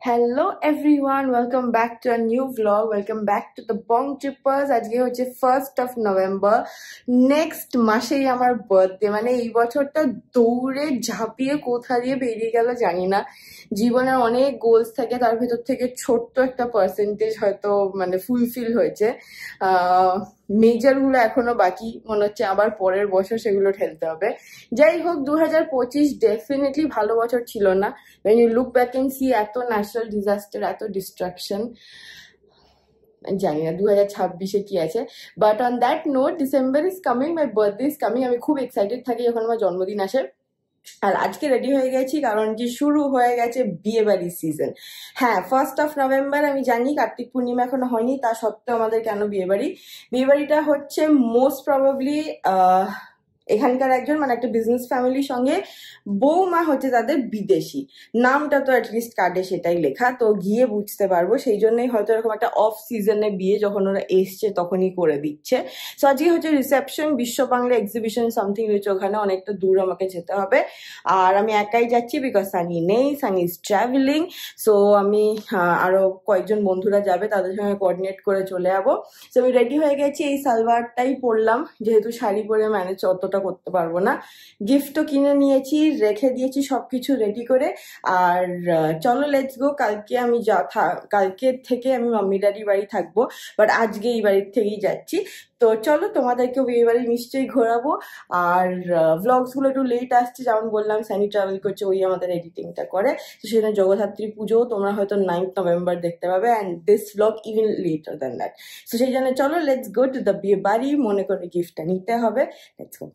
Hello everyone, welcome back to a new vlog. Welcome back to the Bong Trippers. আজকে হচ্ছে 1st of November. Next মাসেই আমার birthday. মানে এই বছরটা দৌড়ে ঝাঁপিয়ে কোথা দিয়ে বেরিয়ে গেল জানি না। জীবনের অনেক গোলস থাকে, তার ভেতর থেকে ছোট্ট একটা পার্সেন্টেজ হয়তো মানে ফুলফিল হয়েছে। মেজর গুলো এখনো বাকি, মনে হচ্ছে আবার পরের বছর সেগুলো ঠেলতে হবে। যাই হোক, 2025 ডেফিনেটলি ভালো বছর ছিল না। when you look back and see এত ন্যাচারাল ডিজাস্টার, এত ডিস্ট্রাকশন, জানি না 2026-এ কি আছে। But on that note, December is coming, my birthday is coming. আমি খুব এক্সাইটেড থাকি যখন আমার জন্মদিন আসে। আর আজকে রেডি হয়ে গেছি কারণ কি শুরু হয়ে গেছে বিয়ে বাড়ির সিজন। হ্যাঁ, 1st of November, আমি জানি কার্তিক পূর্ণিমা এখনো হয়নি, তা সত্ত্বেও আমাদের কেন বিয়ে বাড়ি। বিয়ে বাড়িটা হচ্ছে মোস্ট প্রবাবলি এখানকার একজন মানে একটা বিজনেস ফ্যামিলির সঙ্গে বৌমা হচ্ছে তাদের বিদেশি। নামটা তো অ্যাটলিস্ট কার্ডে সেটাই লেখা, তো গিয়ে বুঝতে পারবো। সেই জন্যই হয়তো এরকম একটা অফ সিজনে বিয়ে, যখন ওরা এসছে তখনই করে দিচ্ছে। সো আজকে হচ্ছে রিসেপশন, বিশ্ব বাংলা এক্সিবিশন সামথিং রয়েছে ওখানে, অনেকটা দূর আমাকে যেতে হবে। আর আমি একাই যাচ্ছি বিকজ সানি নেই, সানি ইজ ট্রাভেলিং। সো আমি আরো কয়েকজন বন্ধুরা যাবে, তাদের সঙ্গে কোঅর্ডিনেট করে চলে যাবো। সো আমি রেডি হয়ে গেছি, এই সালোয়ারটাই পরলাম যেহেতু শাড়ি পরে ম্যানেজ অতটা করতে পারবো না। গিফটও কিনে নিয়েছি, রেখে দিয়েছি সবকিছু রেডি করে। আর চলো লেটস গো। কালকে থেকে আমি মাম্মি ড্যাডি বাড়ি থাকবো, বাট আজকে এই বাড়ির থেকেই যাচ্ছি। তো চলো, তোমাদেরকেও বিয়ে বাড়ি নিশ্চয়ই ঘোরাবো। আর ভ্লগস গুলো একটু লেট আসছে, যেমন বললাম সানি ট্রাভেল করছে, ওই আমাদের এডিটিংটা করে। তো সেখানে জগদ্ধাত্রী পুজো তোমরা হয়তো 9th November দেখতে পাবে, and this vlog even letter than that. তো সেই জন্য চলো লেটস গো টু দ্য বিয়ে বাড়ি। মনে করে গিফটটা নিতে হবে, let's go.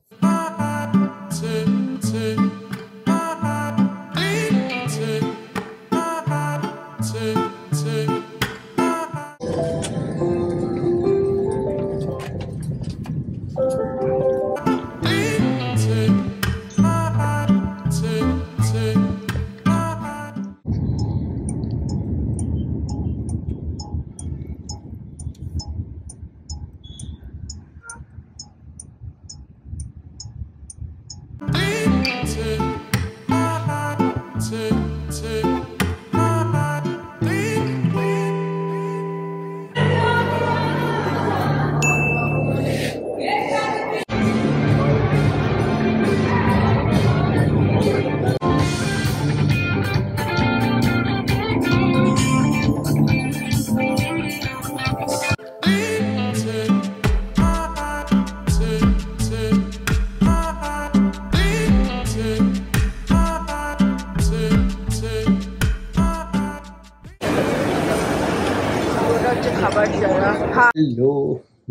Hello,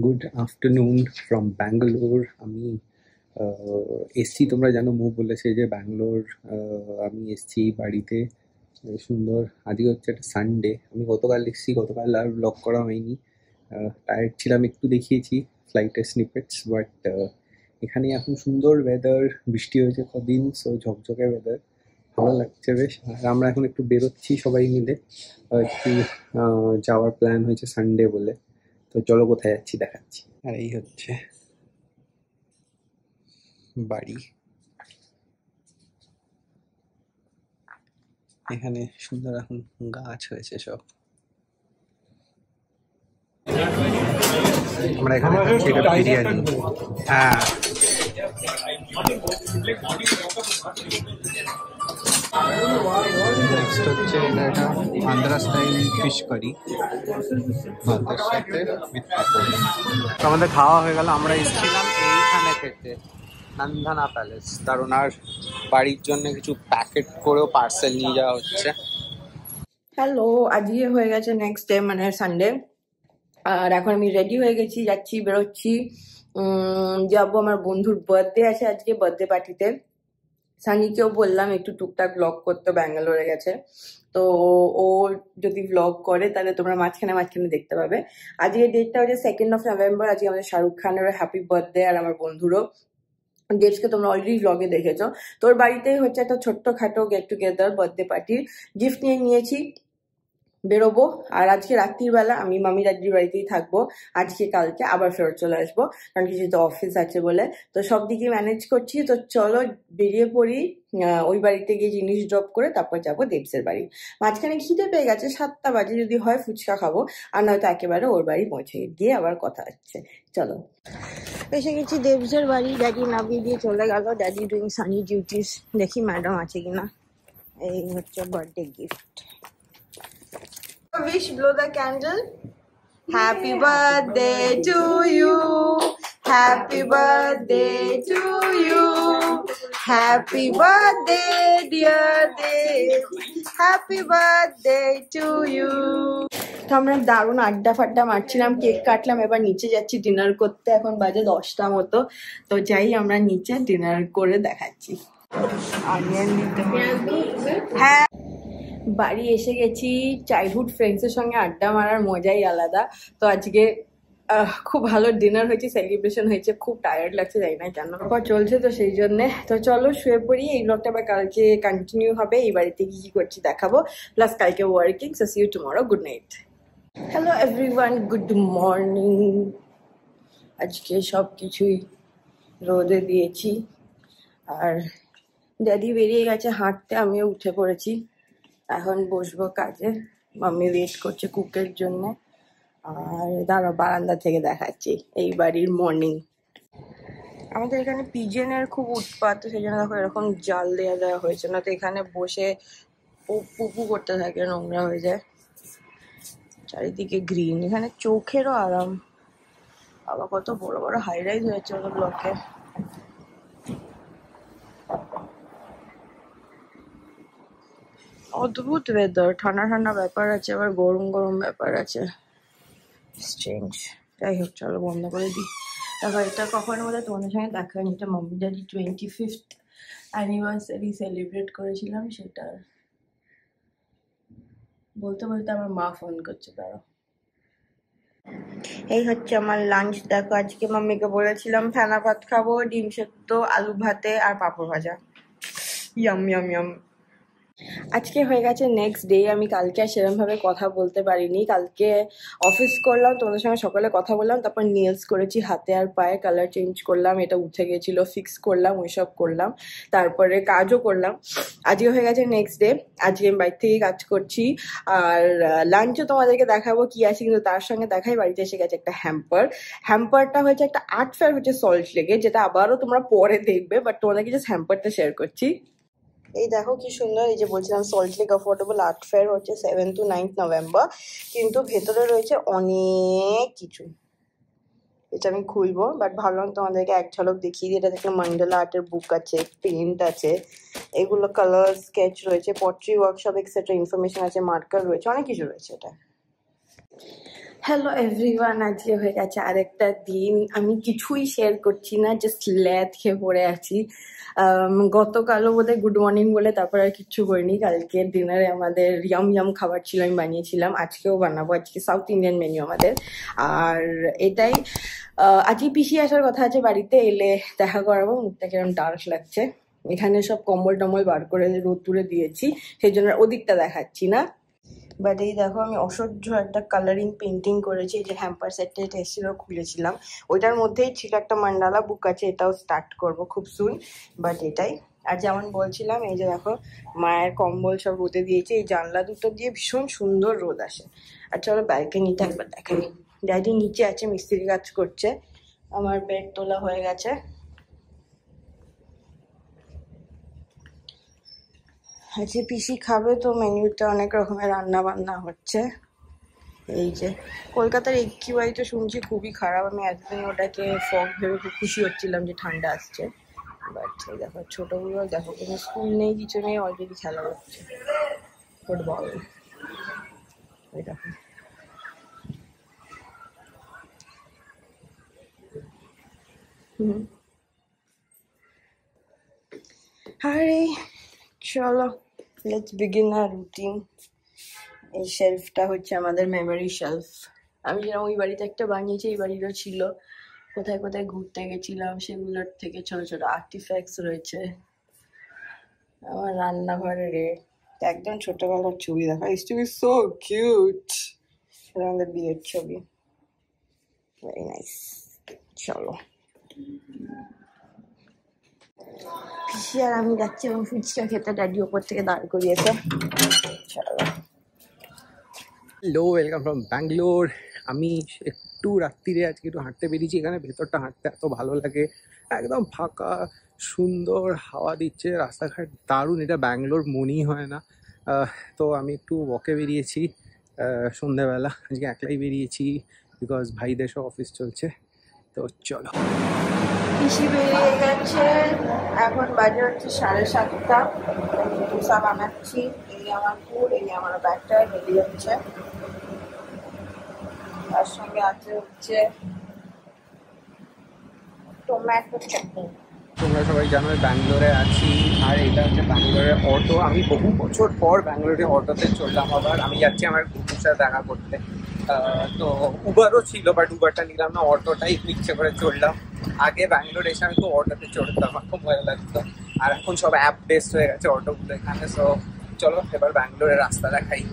good afternoon from Bangalore. আমি এসছি, তোমরা জানো মু বলেছে যে ব্যাঙ্গালোর আমি এসছি বাড়িতে। সুন্দর, আজকে হচ্ছে একটা সানডে। আমি গতকাল এসছি, গতকাল আর ব্লগ করা হয়নি, টায়ার্ড ছিলাম একটু, দেখিয়েছি ফ্লাইটের স্নিপেটস। বাট এখানে এখন সুন্দর ওয়েদার, বৃষ্টি হয়েছে কদিন, সো ঝকঝকে ওয়েদার, ভালো লাগছে বেশ। আর আমরা এখন একটু বেরোচ্ছি সবাই মিলে, একটু যাওয়ার প্ল্যান হয়েছে সানডে বলে। তো চলো কোথায় যাচ্ছি দেখাচ্ছি। আর এই হচ্ছে বাড়ি, এখানে সুন্দর এখন গাছ হয়েছে সব। আমরা এখানে খাচ্ছি এটা বিরিয়ানি। হ্যাঁ, নেক্সট হচ্ছে এটা আন্ধ্রা স্টাইল ফিশ কারি ভাতের সাথে উইথ পাপড়। তো আমাদের খাওয়া হয়ে গেল, আমরা এসেছিলাম এইখানে খেতে, নন্দনা প্যালেস। তার ওনার বাড়ির জন্য কিছু প্যাকেট করেও পার্সেল নিয়ে যাওয়া হচ্ছে। হ্যালো, আজকে হয়ে গেছে নেক্সট ডে মানে সানডে। আর এখন আমি রেডি হয়ে গেছি, যাচ্ছি, বেরোচ্ছি। যাবো, আমার বন্ধুর বার্থডে আছে আজকে, বার্থডে পার্টিতে। সানিকেও বললাম একটু টুকটাক ব্লগ করতে, ব্যাঙ্গালোরে গেছে। তো ও যদি ব্লগ করে তাহলে তোমরা মাঝখানে মাঝখানে দেখতে পাবে। আজকে ডেটটা হচ্ছে 2nd of November। আজকে আমাদের শাহরুখ খানেরও হ্যাপি বার্থডে, আর আমার বন্ধুরও। ডেটসকে তোমরা অলরেডি ব্লগে দেখেছো। তোর বাড়িতেই হচ্ছে একটা ছোট্ট খাটো গেট টুগেদার, বার্থডে পার্টির। গিফট নিয়ে নিয়েছি, বেরোবো। আর আজকে রাত্রির বেলা আমি মামি দাদির বাড়িতেই থাকবো। আজকে কালকে আবার ফেরত চলে আসবো, কারণ কিছু তো অফিস আছে বলে। তো সব দিকে ম্যানেজ করছি। তো চলো বেরিয়ে পড়ি। ওই বাড়িতে গিয়ে জিনিস ড্রপ করে তারপর যাবো দেবসের বাড়ি। মাঝখানে খিদে পেয়ে গেছে, 7টা বাজে, যদি হয় ফুচকা খাবো, আর নয়তো একেবারে ওর বাড়ি পৌঁছে গিয়ে আবার কথা হচ্ছে। চলো, এসে গেছি দেবসের বাড়ি। ড্যাডি নামিয়ে দিয়ে চলে গেল। Daddy doing Sunny duties. দেখি ম্যাডাম আছে কিনা। এই হচ্ছে birthday gift. Wish, blow the candle. Happy birthday to you. Happy birthday to you. Happy birthday, dear Dev. Happy birthday to you. তো আমরা দারুণ আড্ডা ফাড্ডা মারছিলাম, কেক কাটলাম, এবার নিচে যাচ্ছি ডিনার করতে। এখন বাজে 10টা মতো। তো যাই আমরা নিচে ডিনার করে দেখাচ্ছি। হ্যাঁ, বাড়ি এসে গেছি। চাইল্ডহুড ফ্রেন্ডসের সঙ্গে আড্ডা মারার মজাই আলাদা। তো আজকে খুব ভালো ডিনার হয়েছে, সেলিব্রেশন হয়েছে। খুব টায়ার্ড লাগছে, যাই না কেন চলছে, তো সেই জন্যে। তো চলো শুয়ে পড়ি। এই ব্লগটা আবার কালকে কন্টিনিউ হবে। এই বাড়িতে কি কি করছি দেখাবো, প্লাস কালকে working. So see you tomorrow. Good night. Hello everyone, good morning. আজকে সব কিছুই রোদে দিয়েছি। আর ড্যাডি বেরিয়ে গেছে হাঁটতে, আমিও উঠে পড়েছি। এখন বসবো কাজে। মাম্মি ওয়েট করছে কুকের জন্য। আর দাঁড়া, বারান্দা থেকে দেখাচ্ছি এই বাড়ির মর্নিং। আমাদের এখানে পিজেনের খুব উৎপাত, সেই জন্য দেখো এরকম জাল দেওয়া হয়েছে, না তো এখানে বসে পুপু করতে থাকে, নোংরা হয়ে যায়। চারিদিকে গ্রিন, এখানে চোখেরও আরাম। আবার কত বড় বড় হাই রাইজ হয়েছে ওদের ব্লকে। অদ্ভুত ওয়েদার, ঠান্ডা ঠান্ডা ব্যাপার আছে, আবার গরম গরম ব্যাপার আছে। স্ট্রেঞ্জ। যাই হোক, চলো বন্ধ করে দিই। তারপর এটা কখনো বলে তোমাদের সঙ্গে দেখা হয়নি, এটা mummy daddy 25th anniversary celebrate করেছিলাম, সেটা বলতে বলতে আমার মা ফোন করছে, তারা। এই হচ্ছে আমার লাঞ্চ। দেখো, আজকে মাম্মিকে বলেছিলাম ফেনা ভাত খাবো, ডিম সেদ্ধ, আলু ভাতে আর পাঁপড় ভাজা। Yam yam yam. আজকে হয়ে গেছে নেক্সট ডে। আমি কালকে আর সেরকমভাবে কথা বলতে পারিনি। কালকে অফিস করলাম, তোমাদের সঙ্গে সকালে কথা বললাম, তারপর নেলস করেছি হাতে আর পায়ে, কালার চেঞ্জ করলাম, এটা উঠে গেছিলো, ফিক্স করলাম, ওইসব করলাম। তারপরে কাজও করলাম। আজকে হয়ে গেছে নেক্সট ডে। আজকে আমি বাড়ি থেকে কাজ করছি। আর লাঞ্চও তোমাদেরকে দেখাবো কি আছে, কিন্তু তার সঙ্গে দেখাই বাড়িতে এসে গেছে একটা হ্যাম্পারটা হয়েছে একটা আর্ট ফেয়ার হচ্ছে সল্ট লেকে, যেটা আবারও তোমরা পরে দেখবে, বাট তোমাদেরকে জাস্ট হ্যাম্পারটা শেয়ার করছি। এই দেখো কি সুন্দর। এই যে বলছিলাম salt lake affordable art fair হচ্ছে 7 to 9 নভেম্বর, কিন্তু ভেতরে রয়েছে অনেক কিছু। এটা আমি খুলবো, বাট ভাবলাম তোমাদেরকে এক ঝলক দেখিয়ে দিই। এটা দেখলাম মান্ডালা আর্টের বুক আছে, পেন্ট আছে, এগুলো কালার স্কেচ রয়েছে, পট্রি ওয়ার্কশপ এক্সেট্রা ইনফরমেশন আছে, মার্কার রয়েছে, অনেক কিছু রয়েছে এটা। হ্যালো এভরিওয়ান, আজকে হয়ে গেছে আরেকটা দিন। আমি কিছুই শেয়ার করছি না, জাস্ট ল্যাদ খেয়ে পড়ে আছি। গতকালও বোধহয় গুড মর্নিং বলে তারপর আর কিচ্ছু করিনি। কালকে ডিনারে আমাদের ইয়াম ইয়াম খাবার ছিল, আমি বানিয়েছিলাম, আজকেও বানাবো। আজকে সাউথ ইন্ডিয়ান মেনু আমাদের। আর এটাই। আজকে পিসি আসার কথা আছে, বাড়িতে এলে দেখা করাবো। মুখটা কিরম ডার্ক লাগছে। এখানে সব কম্বল টম্বল বার করে রোদ্দুরে দিয়েছি, সেই জন্য ওদিকটা দেখাচ্ছি না। বাট এই দেখো, আমি অসহ্য একটা কালারিং পেন্টিং করেছি, যে হ্যাম্পার সেটটা এটা এসেছিল, খুলেছিলাম। ওইটার মধ্যেই ছিল একটা মান্ডালা বুক আছে, এটাও স্টার্ট করব খুব সুন। বাট এটাই। আর যেমন বলছিলাম, এই যে দেখো মায়ের কম্বল সব রোদে দিয়েছে, এই জানলা দুটো দিয়ে ভীষণ সুন্দর রোদ আসে। আর চলো ব্যালকনিটা একবার দেখাই। ড্যাডি নিচে আছে, মিস্ত্রি কাজ করছে। আমার বেড তোলা হয়ে গেছে। আজকে পিসি খাবে, তো মেনুতে অনেক রকমের রান্না বান্না হচ্ছে। এই যে কলকাতার এক্কিওয়াইটা শুনছি খুবই খারাপ। আমি এতদিন ওটাকে ফগ ভেবে খুব খুশি হচ্ছিলাম যে ঠান্ডা আসছে। বাট এই দেখো ছোটগুলো, দেখো কোনো স্কুল নেই, কিছু নেই, অলরেডি খেলা হচ্ছে ফুটবল। এই দেখো। আরে চলো, লেটস বিগিন আওয়ার রুটিন। এই শেলফটা হচ্ছে আমাদের মেমোরি শেলফ। আমি যেরকম ওই বাড়িতে একটা বানিয়েছি, এই বাড়িরও ছিল। কোথায় কোথায় ঘুরতে গেছিলাম সেগুলোর থেকে ছোট ছোট আর্টিফ্যাক্টস রয়েছে। আমার রান্নাঘরে একদম ছোটবেলার ছবি দেখা, is to B so cute. আমাদের বিয়ের ছবি, ভেরি নাইস। চলো, পিসি আর আমি যাচ্ছি এবং ফুচকা খেতে, ড্যাডি ওপর থেকে দাঁড় করিয়েছে। চলো। Hello, welcome from Bangalore. আমি একটু রাত্রিরে আজকে একটু হাঁটতে বেরিয়েছি। এখানে ভেতরটা হাঁটতে এত ভালো লাগে, একদম ফাঁকা, সুন্দর হাওয়া দিচ্ছে, রাস্তাঘাট দারুণ। এটা ব্যাঙ্গালোর মনেই হয় না। তো আমি একটু ওয়াকে বেরিয়েছি সন্ধ্যেবেলা। আজকে একলাই বেরিয়েছি বিকজ ভাইদের সব অফিস চলছে। তো চলো। পিসি বেরিয়ে গেছে, এখন বাজে হচ্ছে 7:30। ধোসা বানাচ্ছি, এই আমার ফুড, এই আমার ব্যাটার বেরিয়ে যাচ্ছে। তার সঙ্গে আছে হচ্ছে টমেটো চাটনি। তোমরা সবাই জানো ব্যাঙ্গালোরে আছি, আর এটা হচ্ছে ব্যাঙ্গালোরের অটো। আমি বহু বছর পর ব্যাঙ্গালোরে অটোতে চললাম। আবার আমি যাচ্ছি আমার বন্ধুর সাথে দেখা করতে। তো উবারও ছিল, বাট উবারটা নিলাম না, অটোটাই ইচ্ছে করে চললাম। আগে ব্যাঙ্গালোর এসে আমি তো অটোতে চড়তাম, আমার খুব মজা লাগতো। আর এখন সব অ্যাপ বেসড হয়ে গেছে অটোগুলো এখানে। সো চলো এবার ব্যাঙ্গালোরের রাস্তা দেখাই।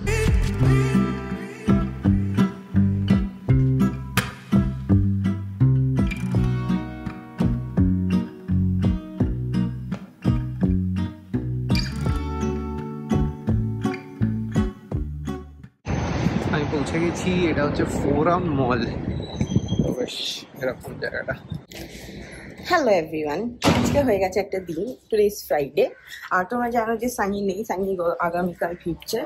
আমি পৌঁছে গেছি, এটা হচ্ছে ফোরাম মল। বেশ এরকম জায়গাটা। হ্যালো এভরিওয়ান, আজকে হয়ে গেছে একটা দিন, টুডে ইজ ফ্রাইডে। আর তোমরা জানো যে সানি নেই, সানি আগামীকাল ফিরছে।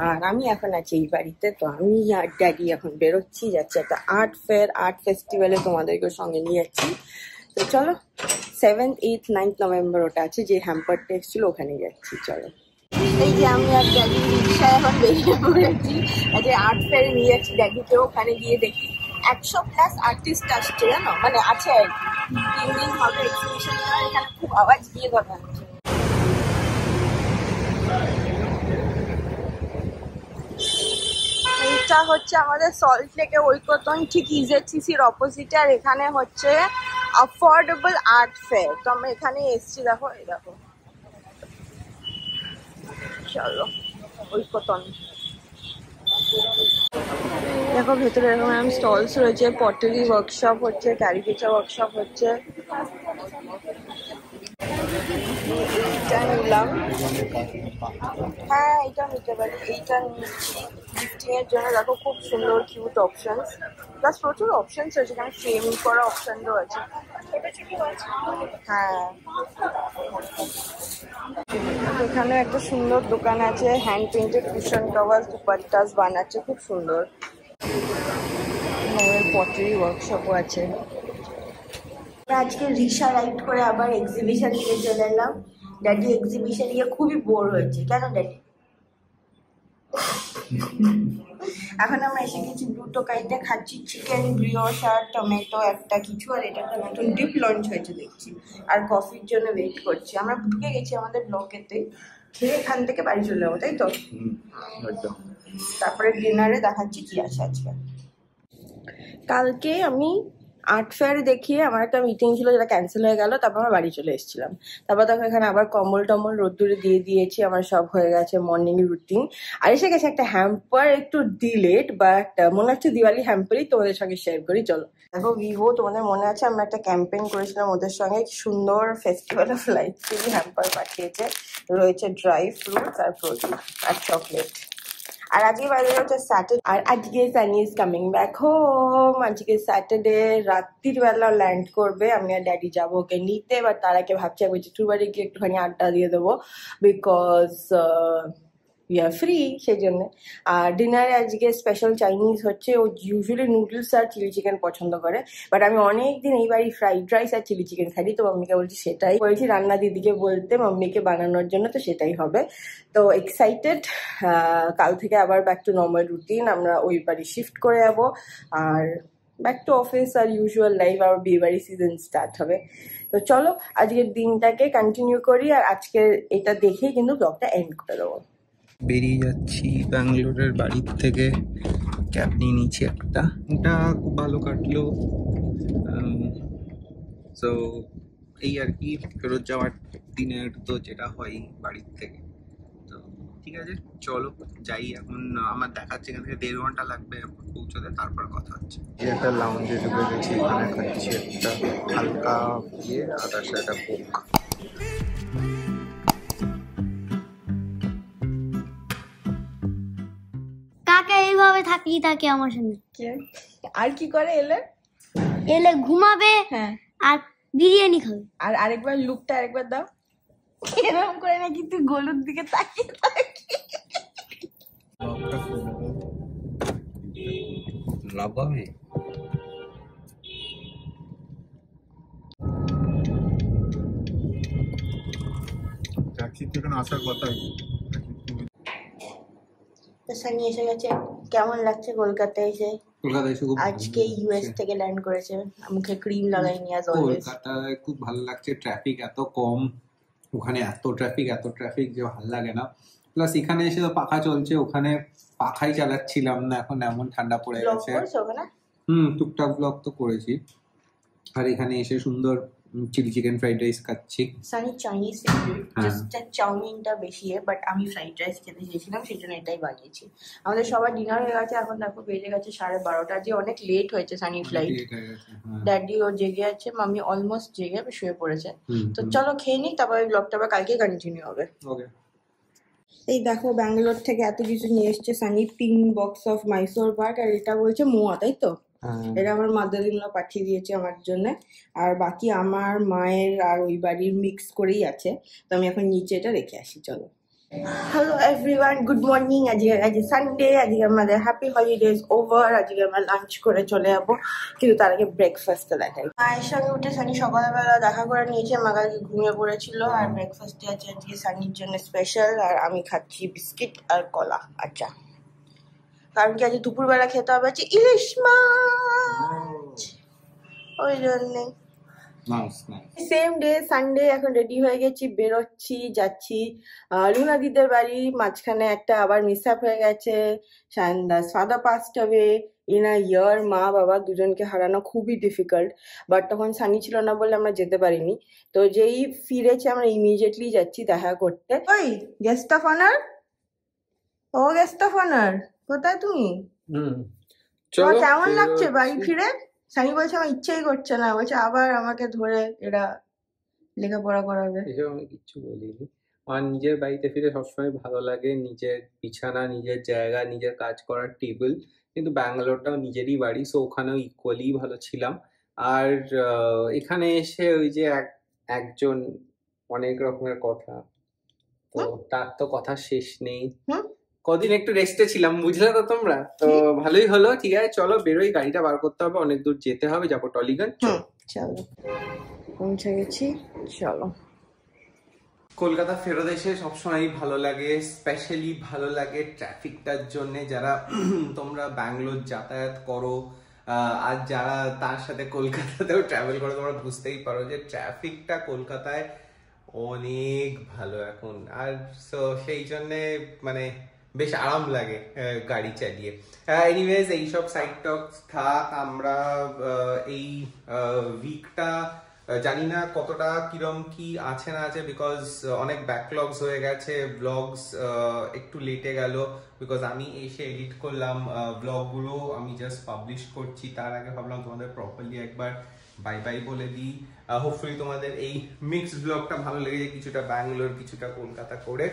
আর আমি এখন আছি এই বাড়িতে। তো আমি আর ড্যাডি এখন বেরোচ্ছি, যাচ্ছি একটা আর্ট ফেয়ার, আর্ট ফেস্টিভ্যালে, তোমাদেরকে সঙ্গে নিয়ে যাচ্ছি। তো চলো, 7th, 8th, 9th নভেম্বর ওটা আছে, যে হ্যাম্পার টেক্সট ছিল ওখানে যাচ্ছি। চলো, এই যে আমি আর ড্যাডি রিক্সায় এখন বেরিয়ে পড়েছি। আজকে আর্ট ফেয়ারে নিয়ে যাচ্ছি ড্যাডিকে, ওখানে গিয়ে দেখি 100+ আর্টিস্ট আসছে, জানো, মানে আছে আর কি। 3 দিন হবে এক্সিবিশন। এখানে খুব আওয়াজ দিয়ে কথা হচ্ছে। এটা হচ্ছে আমাদের সল্ট লেকে ঐকতন, ঠিক ইজেডসিসির অপোজিটে। আর এখানে হচ্ছে অ্যাফোর্ডেবল আর্ট ফেয়ার। তো আমরা এখানে এসছি, দেখো এই দেখো। চলো, ঐকতন দেখো, ভেতরে এরকম স্টলস রয়েছে, পটারি ওয়ার্কশপ হচ্ছে, ক্যারিকেচার ওয়ার্কশপ হচ্ছে। এইটা নিলাম, হ্যাঁ এইটা নিতে পারি, এইটা নিচ্ছি গিফটিং এর জন্য। দেখো খুব সুন্দর কিউট অপশনস, প্লাস প্রচুর অপশনস রয়েছে এখানে, ফ্রেম করা অপশনও আছে। হ্যাঁ, এখানে একটা সুন্দর দোকান আছে, হ্যান্ড পেইন্টেড কুশন কভার, দুপাট্টাস বানাচ্ছে, খুব সুন্দর। পটারি ওয়ার্কশপও আছে। আজকে রিক্সা রাইড করে আবার এক্সিবিশন নিয়ে চলে এলাম। ড্যাডি এক্সিবিশন নিয়ে খুবই বোর হয়েছে। কেন ড্যাডি? এখন আমরা এসে গেছি ব্লু টোকাইতে, খাচ্ছি চিকেন ব্রিওশ আর টমেটো একটা কিছু। আর এটা একটা নতুন ডিপ লঞ্চ হয়েছে দেখছি। আর কফির জন্য ওয়েট করছি। আমরা ঢুকে গেছি আমাদের ব্লকেতে, খেয়ে এখান থেকে বাড়ি চলে যাবো, তাই তো? তারপরে ডিনারে দেখাচ্ছি কি আছে আজকে। কালকে আমি আর্ট ফেয়ার দেখিয়ে আমার একটা মিটিং ছিল, যেটা ক্যান্সেল হয়ে গেল। তারপর আমার বাড়ি চলে এসেছিলাম। তারপর দেখো এখানে আবার কম্বল টম্বল রোদ্দুরে দিয়ে দিয়েছি, আমার সব হয়ে গেছে মর্নিং রুটিন। আর এসে গেছে একটা হ্যাম্পার, একটু ডিলেট, বাট মনে হচ্ছে দিওয়ালি হ্যাম্পারই তোমাদের সঙ্গে শেয়ার করি। চলো দেখো, ভিভো, তোমাদের মনে আছে আমরা একটা ক্যাম্পেইন করেছিলাম ওদের সঙ্গে, সুন্দর ফেস্টিভ্যাল অফ লাইট হ্যাম্পার পাঠিয়েছে। রয়েছে ড্রাই ফ্রুটস আর প্রোটিন আর চকলেট। আর আজকে বাইরে হচ্ছে স্যাটারডে, আর আজকে Sunny is coming back home. আজকে স্যাটারডে রাত্রির বেলা ল্যান্ড করবে, আমি আর ড্যাডি যাবো ওকে নিতে। এবার তার আগে ভাবছি আমি জেঠুর বাড়ি গিয়ে একটুখানি আড্ডা দিয়ে দেবো, বিকজ উই আর ফ্রি, সেই জন্য। আর ডিনারে আজকে স্পেশাল চাইনিজ হচ্ছে। ও ইউজুয়ালি নুডলস আর চিলি চিকেন পছন্দ করে, বাট আমি অনেকদিন এই বাড়ি ফ্রাইড রাইস আর চিলি চিকেন খাই। তো মাম্মিকে বলছি, সেটাই বলছি রান্না দিদিকে বলতে মাম্মিকে বানানোর জন্য, তো সেটাই হবে। তো এক্সাইটেড। কাল থেকে আবার ব্যাক টু নর্মাল রুটিন, আমরা ওই বাড়ি শিফট করে যাবো। আর ব্যাক টু অফিস আর ইউজুয়াল লাইফ, আবার বিয়ে বাড়ি সিজন স্টার্ট হবে। তো চলো আজকের দিনটাকে কন্টিনিউ করি, আর আজকের এটা দেখেই কিন্তু ব্লগটা এন্ড করে দেবো। বেরিয়ে যাচ্ছি ব্যাঙ্গালোরের বাড়ির থেকে, ক্যাব নিয়ে নিয়েছি একটা। এটা খুব ভালো কাটলো। সো এই আর কি, ফেরত যাওয়ার দিনের তো যেটা হয় বাড়ির থেকে, তো ঠিক আছে চলো যাই এখন। আমার দেখাচ্ছে এখান থেকে 1.5 ঘন্টা লাগবে পৌঁছতে, তারপর কথা হচ্ছে। একটা লাউঞ্জে ঢুকে গেছি, এখানে খাচ্ছি একটা হালকা ইয়ে আর তার সাথে একটা কোক। কাকা এইভাবে থাকলেই থাকে আমার সঙ্গে। আর কি করে এলে? এলে ঘুমাবে, হ্যাঁ, আর বিরিয়ানি খাবে। আর আরেকবার লুকটা আরেকবার দাও, এরকম করে নাকি তুই গলুর দিকে তাকিয়ে থাকি। লাভাবে আসার কথাই। সানি এসে গেছে, কেমন লাগছে কলকাতায় এসে? কলকাতায় এসে খুব আজকে ইউএস থেকে ল্যান্ড করেছে, মুখে ক্রিম লাগাইনি আজ অলওয়েজ। কলকাতায় খুব ভালো লাগছে, ট্রাফিক এত কম, ওখানে এত ট্রাফিক যে ভালো লাগে না। প্লাস এখানে এসে তো পাখা চলছে, ওখানে পাখাই চালাচ্ছিলাম না, এখন এমন ঠান্ডা পড়ে গেছে। টুকটাক ব্লগ তো করেছি। আর এখানে এসে সুন্দর চিলি চিকেন ফ্রাইড রাইস খাচ্ছি। সানি চাইনিজ ফেভারিট, জাস্ট চাউমিনটা বেশি, বাট আমি ফ্রাইড রাইস খেতে চেয়েছিলাম, সেই জন্য এটাই বানিয়েছি। আমাদের সবার ডিনার হয়ে গেছে, এখন দেখো বেজে গেছে 12:30। যে অনেক লেট হয়েছে সানি ফ্লাইট। ড্যাডি ও জেগে আছে, মাম্মি অলমোস্ট জেগে শুয়ে পড়েছে। তো চলো খেয়ে নিই, তারপরে ব্লগটা আবার কালকে কন্টিনিউ হবে। ওকে। এই দেখো ব্যাঙ্গালোর থেকে এত কিছু নিয়ে এসছে সানি, 3 বক্স অফ মাইসোর পাক, আর এটা বলছে মোয়া, তাই তো? এটা আমার মাদার ইন ল পাঠিয়ে দিয়েছে আমার জন্য, আর বাকি আমার মায়ের আর ওই বাড়ির মিক্স করেই আছে। তো আমি এখন নিচে এটা রেখে আসি, চলো। Hello everyone, good morning. আজকে সানডে, আজকে আমাদের হ্যাপি হলিডেজ ওভার। আজকে আমরা লাঞ্চ করে চলে যাবো, কিন্তু তার আগে ব্রেকফাস্টটা দেখাই। মায়ের সঙ্গে উঠে সানি সকালবেলা দেখা করে নিয়েছে, মা কালকে ঘুমিয়ে পড়েছিল। আর ব্রেকফাস্টে আছে আজকে সানির জন্য স্পেশাল, আর আমি খাচ্ছি বিস্কিট আর কলা। আচ্ছা, কারণ কি আজকে দুপুরবেলা খেতে হবে হচ্ছে ইলিশ মাছ, ওই জন্যে। সেম ডে সানডে, এখন রেডি হয়ে গেছি, বেরোচ্ছি, যাচ্ছি লুনাদিদের বাড়ি। মাঝখানে একটা আবার মিস আপ হয়ে গেছে, father passed away in a year. মা বাবা দুজনকে হারানো খুবই ডিফিকাল্ট, বাট তখন সানি ছিল না বলে আমরা যেতে পারিনি। তো যেই ফিরেছে আমরা ইমিডিয়েটলি যাচ্ছি দেখা করতে। ওই গেস্ট অফ অনার, ও গেস্ট অফ অনার, কোথায় তুমি? কেমন লাগছে বাড়ি ফিরে? সানি বলছে আমার ইচ্ছেই করছে না, বলছে আবার আমাকে ধরে এরা লেখাপড়া করাবে। এসব আমি কিচ্ছু বলিনি। আমার নিজের বাড়িতে ফিরে সবসময় ভালো লাগে, নিজের বিছানা, নিজের জায়গা, নিজের কাজ করার টেবিল। কিন্তু ব্যাঙ্গালোরটাও নিজেরই বাড়ি, সো ওখানেও ইকুয়ালি ভালো ছিলাম। আর এখানে এসে ওই যে একজন অনেক রকমের কথা, তো তার তো কথা শেষ নেই। কদিন একটু রেস্টে ছিলাম, বুঝলে তো তোমরা, তো ভালোই হলো। ঠিক আছে চলো বেরোই, গাড়িটা বার করতে হবে, অনেক দূর যেতে হবে, যাবো টলিগঞ্জ। চলো, পৌঁছে গেছি, চলো। কলকাতা ফেরত এসে সবসময় ভালো লাগে, স্পেশালি ভালো লাগে ট্রাফিকটার জন্যে। যারা তোমরা ব্যাঙ্গালোর যাতায়াত করো আর যারা তার সাথে কলকাতাতেও ট্রাভেল করো, তোমরা বুঝতেই পারো যে ট্রাফিকটা কলকাতায় অনেক ভালো এখন। আর সো সেই জন্যে মানে বেশ আরাম লাগে গাড়ি চালিয়ে। এনিওয়েজ এইসব সাইড টক্স থাক, আমরা এই উইকটা জানি না কতটা কিরম কি আছে না আছে, বিকজ অনেক ব্যাকলগস হয়ে গেছে, ব্লগস একটু লেটে গেল, বিকজ আমি এসে এডিট করলাম ব্লগগুলো, আমি জাস্ট পাবলিশ করছি। তার আগে ভাবলাম তোমাদের প্রপারলি একবার বাই বাই বলে দিই। হোপফুলি তোমাদের এই মিক্সড ব্লগটা ভালো লেগেছে, কিছুটা ব্যাঙ্গালোর কিছুটা কলকাতা করে।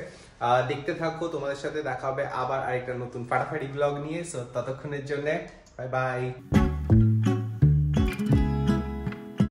দেখতে থাকো, তোমাদের সাথে দেখা হবে আবার আরেকটা নতুন ফাটাফাটি ব্লগ নিয়ে। সো ততক্ষণের জন্য বাই বাই।